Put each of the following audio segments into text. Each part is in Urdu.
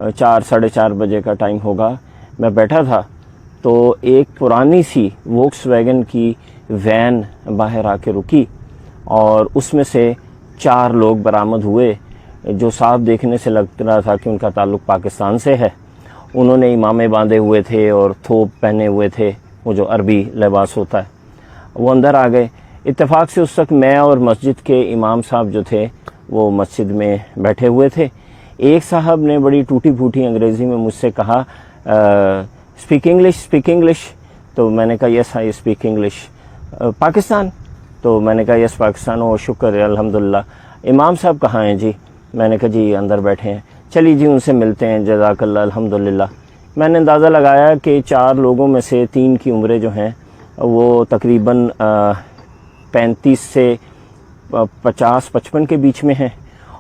4 ساڑھے 4 بجے کا ٹائم ہوگا، میں بیٹھا تھا تو ایک پرانی سی ووکس ویگن کی وین باہر آ کے رکی اور اس میں سے 4 لوگ برآمد ہوئے جو صاف دیکھنے سے لگ رہا تھا کہ ان کا تعلق پاکستان سے ہے۔ انہوں نے امامے باندھے ہوئے تھے اور تھوپ پہنے ہوئے تھے، وہ جو عربی لباس ہوتا ہے۔ وہ اندر آ گئے۔ اتفاق سے اس وقت میں اور مسجد کے امام صاحب جو تھے وہ مسجد میں بیٹھے ہوئے تھے۔ ایک صاحب نے بڑی ٹوٹی پھوٹی انگریزی میں مجھ سے کہا اسپیک انگلش، تو میں نے کہا یس آئی اسپیک انگلش۔ پاکستان؟ تو میں نے کہا یس پاکستان۔ او شکر ہے الحمدللہ۔ امام صاحب کہاں ہیں جی؟ میں نے کہا جی اندر بیٹھے ہیں۔ چلیے جی ان سے ملتے ہیں، جزاک اللہ الحمدللہ۔ میں نے اندازہ لگایا کہ 4 لوگوں میں سے 3 کی عمریں جو ہیں وہ تقریباً 35 سے 50-55 کے بیچ میں ہیں،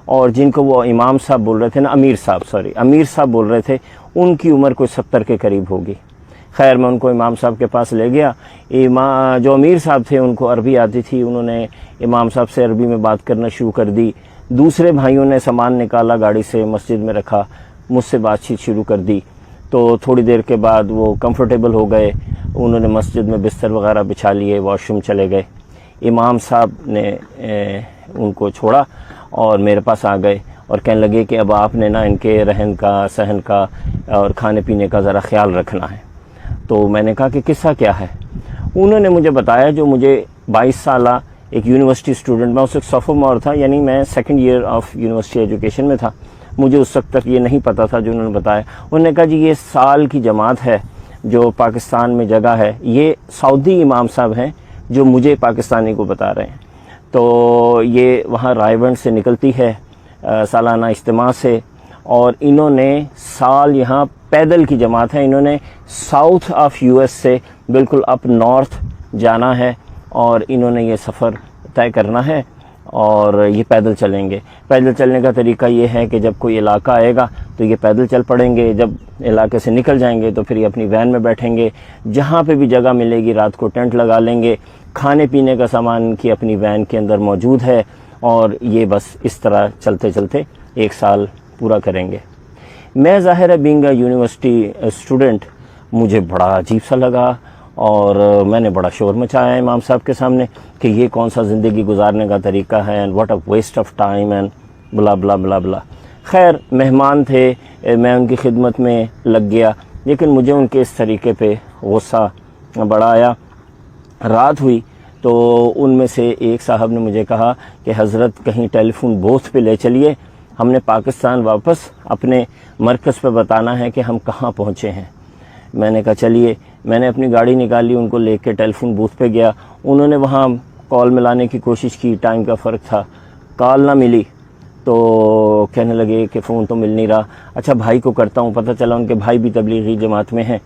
اور جن کو وہ امام صاحب بول رہے تھے نا، امیر صاحب بول رہے تھے، ان کی عمر کوئی 70 کے قریب ہوگی۔ خیر میں ان کو امام صاحب کے پاس لے گیا۔ جو امیر صاحب تھے ان کو عربی آتی تھی، انہوں نے امام صاحب سے عربی میں بات کرنا شروع کر دی۔ دوسرے بھائیوں نے سامان نکالا گاڑی سے، مسجد میں رکھا، مجھ سے بات چیت شروع کر دی۔ تو تھوڑی دیر کے بعد وہ کمفرٹیبل ہو گئے، انہوں نے مسجد میں بستر وغیرہ بچھا لیے، واش روم چلے گئے۔ امام صاحب نے ان کو چھوڑا اور میرے پاس آ گئے اور کہنے لگے کہ اب آپ نے نا ان کے رہن کا، صحن کا اور کھانے پینے کا ذرا خیال رکھنا ہے۔ تو میں نے کہا کہ قصہ کیا ہے؟ انہوں نے مجھے بتایا، جو مجھے 22 سالہ ایک یونیورسٹی اسٹوڈنٹ، میں اس وقت سوفومور تھا، یعنی میں 2nd year of university education میں تھا، مجھے اس وقت تک یہ نہیں پتہ تھا جو انہوں نے بتایا۔ انہوں نے کہا جی یہ سال کی جماعت ہے جو پاکستان میں جگہ ہے، یہ سعودی امام صاحب ہیں جو مجھے پاکستانی کو بتا رہے ہیں۔ تو یہ وہاں رائیونڈ سے نکلتی ہے سالانہ اجتماع سے، اور انہوں نے سال یہاں پیدل کی جماعت ہے، انہوں نے ساؤتھ آف US سے بالکل اپ نارتھ جانا ہے، اور انہوں نے یہ سفر طے کرنا ہے اور یہ پیدل چلیں گے۔ پیدل چلنے کا طریقہ یہ ہے کہ جب کوئی علاقہ آئے گا تو یہ پیدل چل پڑیں گے، جب علاقے سے نکل جائیں گے تو پھر یہ اپنی وین میں بیٹھیں گے، جہاں پہ بھی جگہ ملے گی رات کو ٹینٹ لگا لیں گے، کھانے پینے کا سامان ان کی اپنی وین کے اندر موجود ہے، اور یہ بس اس طرح چلتے چلتے 1 سال پورا کریں گے۔ میں ظاہر ہے بینگ اے یونیورسٹی اسٹوڈنٹ مجھے بڑا عجیب سا لگا، اور میں نے بڑا شور مچایا امام صاحب کے سامنے کہ یہ کون سا زندگی گزارنے کا طریقہ ہے، and what a waste of time and blah blah blah بلا۔ خیر مہمان تھے، میں ان کی خدمت میں لگ گیا، لیکن مجھے ان کے اس طریقے پہ غصہ بڑا آیا۔ رات ہوئی تو ان میں سے ایک صاحب نے مجھے کہا کہ حضرت کہیں ٹیلی فون بوتھ پہ لے چلیے، ہم نے پاکستان واپس اپنے مرکز پہ بتانا ہے کہ ہم کہاں پہنچے ہیں۔ میں نے کہا چلیے، میں نے اپنی گاڑی نکالی، ان کو لے کے ٹیلی فون بوتھ پہ گیا۔ انہوں نے وہاں کال ملانے کی کوشش کی، ٹائم کا فرق تھا، کال نہ ملی، تو کہنے لگے کہ فون تو مل نہیں رہا۔ اچھا بھائی کو کرتا ہوں، پتہ چلا ان کے بھائی بھی تبلیغی جماعت میں ہیں،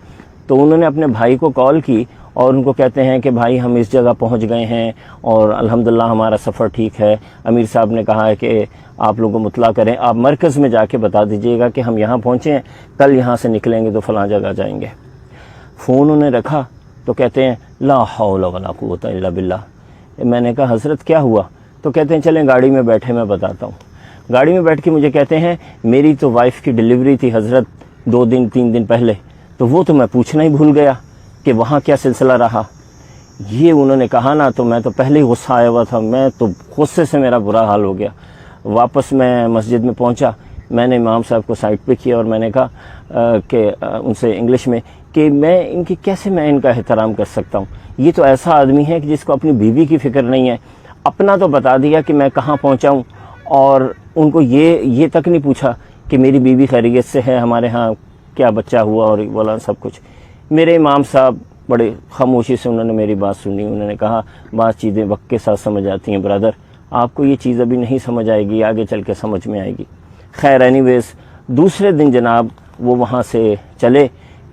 تو انہوں نے اپنے بھائی کو کال کی اور ان کو کہتے ہیں کہ بھائی ہم اس جگہ پہنچ گئے ہیں اور الحمدللہ ہمارا سفر ٹھیک ہے، امیر صاحب نے کہا ہے کہ آپ لوگوں کو مطلع کریں، آپ مرکز میں جا کے بتا دیجئے گا کہ ہم یہاں پہنچے ہیں، کل یہاں سے نکلیں گے تو فلاں جگہ جائیں گے۔ فون انہیں رکھا تو کہتے ہیں لا حول ولا قوت الا باللہ۔ میں نے کہا حضرت کیا ہوا؟ تو کہتے ہیں چلیں گاڑی میں بیٹھے میں بتاتا ہوں۔ گاڑی میں بیٹھ کے مجھے کہتے ہیں میری تو وائف کی ڈیلیوری تھی حضرت 2-3 دن پہلے، تو وہ تو میں پوچھنا ہی بھول گیا کہ وہاں کیا سلسلہ رہا۔ یہ انہوں نے کہا نا تو میں تو پہلے ہی غصہ آیا ہوا تھا، میں تو غصے سے میرا برا حال ہو گیا۔ واپس میں مسجد میں پہنچا، میں نے امام صاحب کو سائٹ پہ کیا اور میں نے کہا کہ ان سے انگلش میں کہ میں ان کا احترام کر سکتا ہوں، یہ تو ایسا آدمی ہے کہ جس کو اپنی بیوی کی فکر نہیں ہے، اپنا تو بتا دیا کہ میں کہاں پہنچا ہوں، اور ان کو یہ تک نہیں پوچھا کہ میری بیوی خیریت سے ہے، ہمارے ہاں کیا بچہ ہوا اور بولا سب کچھ۔ میرے امام صاحب بڑے خاموشی سے انہوں نے میری بات سنی، انہوں نے کہا بعض چیزیں وقت کے ساتھ سمجھ آتی ہیں برادر، آپ کو یہ چیز ابھی نہیں سمجھ آئے گی، آگے چل کے سمجھ میں آئے گی۔ خیر اینی ویز دوسرے دن جناب وہ وہاں سے چلے،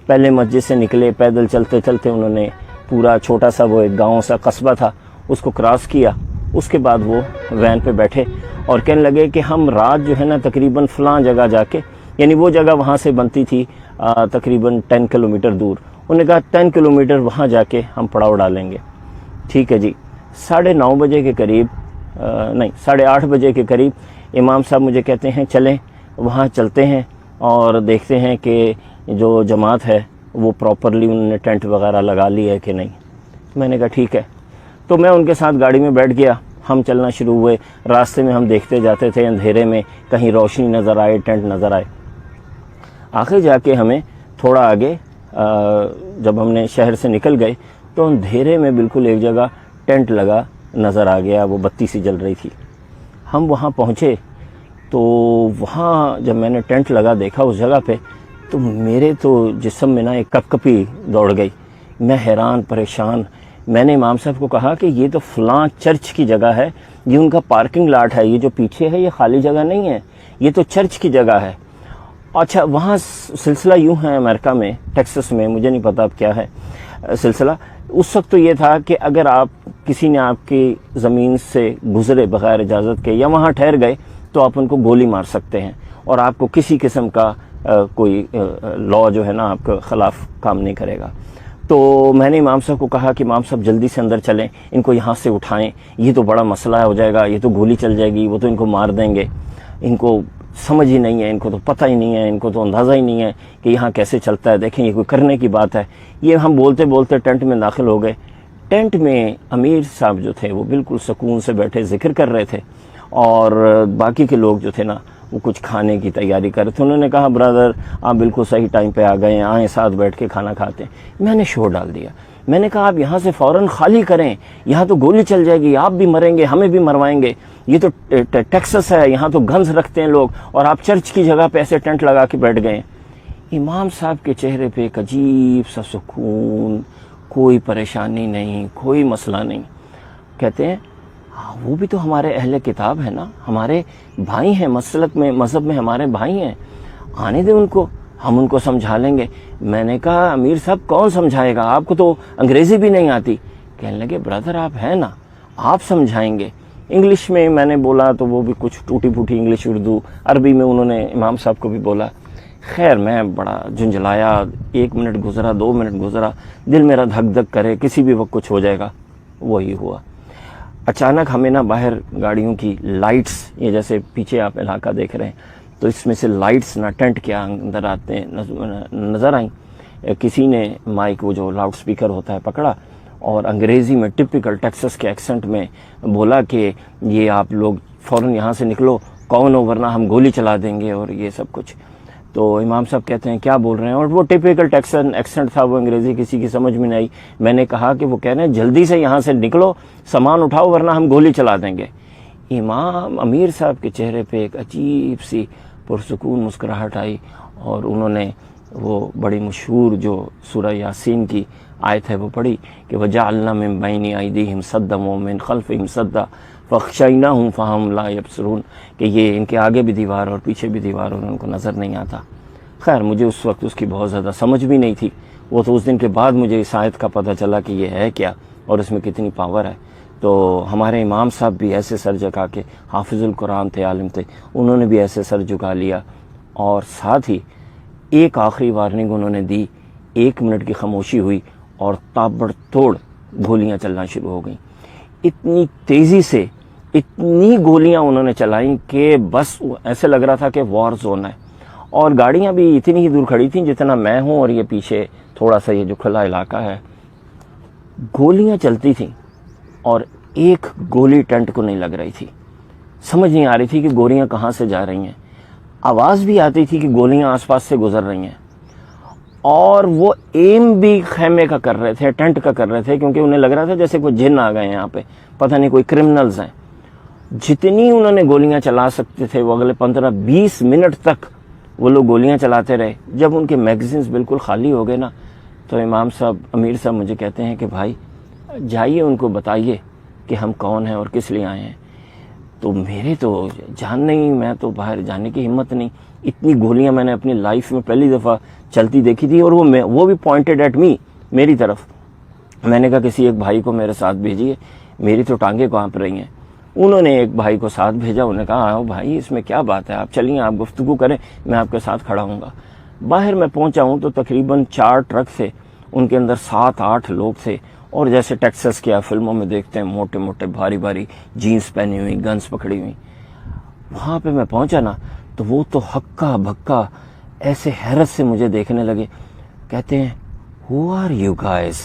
پہلے مسجد سے نکلے، پیدل چلتے چلتے انہوں نے پورا چھوٹا سا وہ ایک گاؤں سا قصبہ تھا اس کو کراس کیا، اس کے بعد وہ وین پہ بیٹھے اور کہنے لگے کہ ہم رات جو ہے نا تقریباً فلاں جگہ جا کے، یعنی وہ جگہ وہاں سے بنتی تھی تقریباً 10 کلومیٹر دور، انہوں نے کہا 10 کلومیٹر وہاں جا کے ہم پڑاؤ ڈالیں گے۔ ٹھیک ہے جی۔ 9:30 بجے کے قریب 8:30 بجے کے قریب امام صاحب مجھے کہتے ہیں چلیں وہاں چلتے ہیں، اور دیکھتے ہیں کہ جو جماعت ہے وہ پراپرلی انہوں نے ٹینٹ وغیرہ لگا لی ہے کہ نہیں. میں نے کہا ٹھیک ہے. تو میں ان کے ساتھ گاڑی میں بیٹھ گیا. ہم چلنا شروع ہوئے. راستے میں ہم دیکھتے جاتے تھے اندھیرے میں, کہیں روشنی نظر آئے, ٹینٹ نظر آئے. آخر جا کے ہمیں تھوڑا آگے جب ہم نے شہر سے نکل گئے تو اندھیرے میں بالکل ایک جگہ ٹینٹ لگا نظر آ گیا, وہ بتی سی جل رہی تھی. ہم وہاں پہنچے تو وہاں جب میں نے ٹینٹ لگا دیکھا اس جگہ پہ, تو میرے تو جسم میں نا ایک کپ کپی دوڑ گئی. میں حیران پریشان. میں نے امام صاحب کو کہا کہ یہ تو فلاں چرچ کی جگہ ہے, یہ ان کا پارکنگ لاٹ ہے, یہ جو پیچھے ہے یہ خالی جگہ نہیں ہے, یہ تو چرچ کی جگہ ہے. اچھا وہاں سلسلہ یوں ہے امریکہ میں, ٹیکسس میں, مجھے نہیں پتا اب کیا ہے سلسلہ. اس وقت تو یہ تھا کہ اگر آپ کسی نے آپ کی زمین سے گزرے بغیر اجازت کے یا وہاں ٹھہر گئے تو آپ ان کو گولی مار سکتے ہیں, اور آپ کو کسی قسم کا کوئی لا جو ہے نا آپ کے خلاف کام نہیں کرے گا. تو میں نے امام صاحب کو کہا کہ امام صاحب جلدی سے اندر چلیں, ان کو یہاں سے اٹھائیں, یہ تو بڑا مسئلہ ہو جائے گا, یہ تو گولی چل جائے گی, وہ تو ان کو مار دیں گے, ان کو سمجھ ہی نہیں ہے, ان کو تو پتہ ہی نہیں ہے, ان کو تو اندازہ ہی نہیں ہے کہ یہاں کیسے چلتا ہے, دیکھیں یہ کوئی کرنے کی بات ہے. یہ ہم بولتے بولتے ٹینٹ میں داخل ہو گئے. ٹینٹ میں امیر صاحب جو تھے وہ بالکل سکون سے بیٹھے ذکر کر رہے تھے, اور باقی کے لوگ جو تھے نا وہ کچھ کھانے کی تیاری کر رہے تھے. انہوں نے کہا برادر آپ بالکل صحیح ٹائم پہ آ گئے ہیں, آئیں ساتھ بیٹھ کے کھانا کھاتے ہیں. میں نے شور ڈال دیا. میں نے کہا آپ یہاں سے فوراً خالی کریں, یہاں تو گولی چل جائے گی, آپ بھی مریں گے, ہمیں بھی مروائیں گے, یہ تو ٹیکسس ہے, یہاں تو گنز رکھتے ہیں لوگ, اور آپ چرچ کی جگہ پہ ایسے ٹینٹ لگا کے بیٹھ گئے. امام صاحب کے چہرے پہ ایک عجیب سا سکون, کوئی پریشانی نہیں, کوئی مسئلہ نہیں. کہتے ہیں وہ بھی تو ہمارے اہل کتاب ہے نا, ہمارے بھائی ہیں, مسلک میں مذہب میں ہمارے بھائی ہیں, آنے دیں ان کو, ہم ان کو سمجھا لیں گے. میں نے کہا امیر صاحب کون سمجھائے گا, آپ کو تو انگریزی بھی نہیں آتی. کہنے لگے برادر آپ ہیں نا, آپ سمجھائیں گے. انگلش میں میں نے بولا تو وہ بھی کچھ ٹوٹی پھوٹی انگلش, اردو, عربی میں انہوں نے امام صاحب کو بھی بولا. خیر میں بڑا جھنجھلایا. 1 منٹ گزرا, 2 منٹ گزرا, دل میرا دھک دھک کرے کسی بھی وقت کچھ ہو جائے گا. وہی ہوا. اچانک ہمیں نا باہر گاڑیوں کی لائٹس, یہ جیسے پیچھے آپ علاقہ دیکھ رہے ہیں تو اس میں سے لائٹس نا ٹینٹ کے اندر آتے ہیں نظر آئیں. کسی نے مائک, وہ جو لاؤڈ سپیکر ہوتا ہے, پکڑا اور انگریزی میں ٹپیکل ٹیکسس کے ایکسنٹ میں بولا کہ یہ آپ لوگ فوراً یہاں سے نکلو, کون ہو ورنہ ہم گولی چلا دیں گے, اور یہ سب کچھ. تو امام صاحب کہتے ہیں کیا بول رہے ہیں, اور وہ ٹپیکل ٹیکسن ایکسنٹ تھا, وہ انگریزی کسی کی سمجھ میں نہیں آئی. میں نے کہا کہ وہ کہہ رہے ہیں جلدی سے یہاں سے نکلو, سامان اٹھاؤ ورنہ ہم گولی چلا دیں گے. امام امیر صاحب کے چہرے پہ ایک عجیب سی پرسکون مسکراہٹ آئی, اور انہوں نے وہ بڑی مشہور جو سورہ یاسین کی آیت ہے وہ پڑھی کہ وَجَعَلْنَا مِن بَيْنِ أَيْدِيهِمْ سَدًّا وَمِن خَلْفِهِمْ سَدًّا فَأَغْشَيْنَاهُمْ فَهُمْ لَا يَبْصِرُونَ, کہ یہ ان کے آگے بھی دیوار اور پیچھے بھی دیوار, اور ان کو نظر نہیں آتا. خیر مجھے اس وقت اس کی بہت زیادہ سمجھ بھی نہیں تھی. وہ تو اس دن کے بعد مجھے اس آیت کا پتہ چلا کہ یہ ہے کیا اور اس میں کتنی پاور ہے. تو ہمارے امام صاحب بھی ایسے سر جھکا کے, حافظ القرآن تھے, عالم تھے, انہوں نے بھی ایسے سر جھکا لیا, اور ساتھ ہی ایک آخری وارننگ انہوں نے دی. 1 منٹ کی خاموشی ہوئی اور تابڑ توڑ گولیاں چلنا شروع ہو گئیں. اتنی تیزی سے اتنی گولیاں انہوں نے چلائیں کہ بس ایسے لگ رہا تھا کہ وار زون ہے. اور گاڑیاں بھی اتنی ہی دور کھڑی تھیں جتنا میں ہوں, اور یہ پیچھے تھوڑا سا یہ جو کھلا علاقہ ہے. گولیاں چلتی تھیں اور ایک گولی ٹینٹ کو نہیں لگ رہی تھی. سمجھ نہیں آ رہی تھی کہ گولیاں کہاں سے جا رہی ہیں. آواز بھی آتی تھی کہ گولیاں آس پاس سے گزر رہی ہیں, اور وہ ایم بھی خیمے کا کر رہے تھے, ٹینٹ کا کر رہے تھے, کیونکہ انہیں لگ رہا تھا جیسے کوئی جن آ گئے ہیں یہاں پہ, پتہ نہیں کوئی کرمنلز ہیں. جتنی انہوں نے گولیاں چلا سکتے تھے وہ اگلے 15-20 منٹ تک وہ لوگ گولیاں چلاتے رہے. جب ان کے میگزینز بالکل خالی ہو گئے نا, تو امام صاحب, امیر صاحب مجھے کہتے ہیں کہ بھائی جائیے ان کو بتائیے کہ ہم کون ہیں اور کس لیے آئے ہیں. تو میرے تو جان نہیں, میں تو باہر جانے کی ہمت نہیں. اتنی گولیاں میں نے اپنی لائف میں پہلی دفعہ چلتی دیکھی تھی, اور وہ بھی پوائنٹڈ ایٹ می, میری طرف. میں نے کہا کسی ایک بھائی کو میرے ساتھ بھیجیے, میری تو ٹانگیں کانپ رہی ہیں. انہوں نے ایک بھائی کو ساتھ بھیجا. انہوں نے کہا آؤ بھائی اس میں کیا بات ہے, آپ چلیے, آپ گفتگو کریں, میں آپ کے ساتھ کھڑا ہوں گا. باہر میں پہنچا ہوں تو تقریباً 4 ٹرک تھے, ان کے اندر 7-8 لوگ تھے, اور جیسے ٹیکسس کیا فلموں میں دیکھتے ہیں, موٹے موٹے بھاری بھاری جینس پہنی ہوئی, گنز پکڑی ہوئی. وہاں پہ میں پہنچا نا تو وہ تو ہکا بھکا ایسے حیرت سے مجھے دیکھنے لگے. کہتے ہیں ہو آر یو گائز,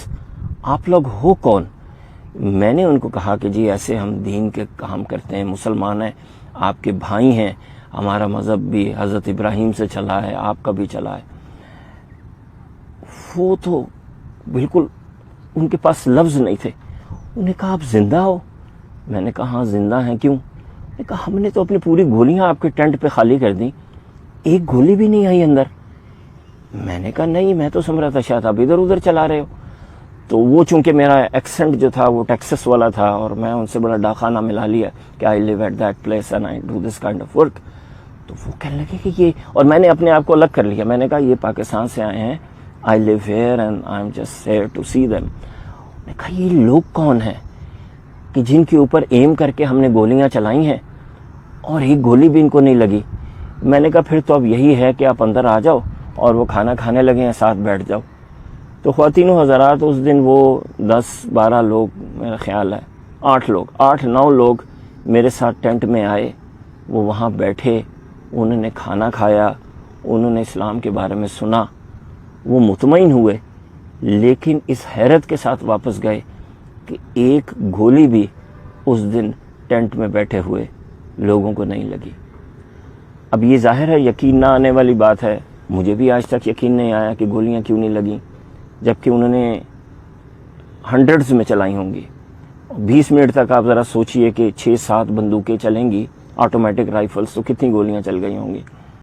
آپ لوگ ہو کون؟ میں نے ان کو کہا کہ جی ایسے ہم دین کے کام کرتے ہیں, مسلمان ہیں, آپ کے بھائی ہیں, ہمارا مذہب بھی حضرت ابراہیم سے چلا ہے, آپ کا بھی چلا ہے. وہ تو بالکل ان کے پاس لفظ نہیں تھے. انہوں نے کہا آپ زندہ ہو؟ میں نے کہا ہاں زندہ ہیں. کیوں؟ نے کہا ہم نے تو اپنی پوری گولیاں آپ کے ٹینٹ پہ خالی کر دیں, ایک گولی بھی نہیں آئی اندر. میں نے کہا نہیں, میں تو سمجھ رہا تھا شاید آپ ادھر ادھر چلا رہے ہو. تو وہ چونکہ میرا ایکسنٹ جو تھا وہ ٹیکسس والا تھا, اور میں ان سے بڑا ڈاکانہ ملا لیا کہ I live at that place and I do this kind of work. تو وہ کہنے لگے کہ یہ, اور میں نے اپنے آپ کو الگ کر لیا. میں نے کہا یہ پاکستان سے آئے ہیں, I live here and I am just here to see them. میں نے کہا یہ لوگ کون ہیں کہ جن کے اوپر ایم کر کے ہم نے گولیاں چلائی ہیں اور ایک گولی بھی ان کو نہیں لگی. میں نے کہا پھر تو اب یہی ہے کہ آپ اندر آ جاؤ اور وہ کھانا کھانے لگے ہیں, ساتھ بیٹھ جاؤ. تو خواتین و حضرات, اس دن وہ 10-12 لوگ, میرا خیال ہے 8-9 لوگ میرے ساتھ ٹینٹ میں آئے. وہ وہاں بیٹھے, انہوں نے کھانا کھایا, انہوں نے اسلام کے بارے میں سنا, وہ مطمئن ہوئے, لیکن اس حیرت کے ساتھ واپس گئے کہ ایک گولی بھی اس دن ٹینٹ میں بیٹھے ہوئے لوگوں کو نہیں لگی. اب یہ ظاہر ہے یقین نہ آنے والی بات ہے, مجھے بھی آج تک یقین نہیں آیا کہ گولیاں کیوں نہیں لگیں, جبکہ انہوں نے ہنڈریڈز میں چلائی ہوں گی. 20 منٹ تک آپ ذرا سوچئے کہ 6-7 بندوقیں چلیں گی آٹومیٹک رائفلز, تو کتنی گولیاں چل گئی ہوں گی.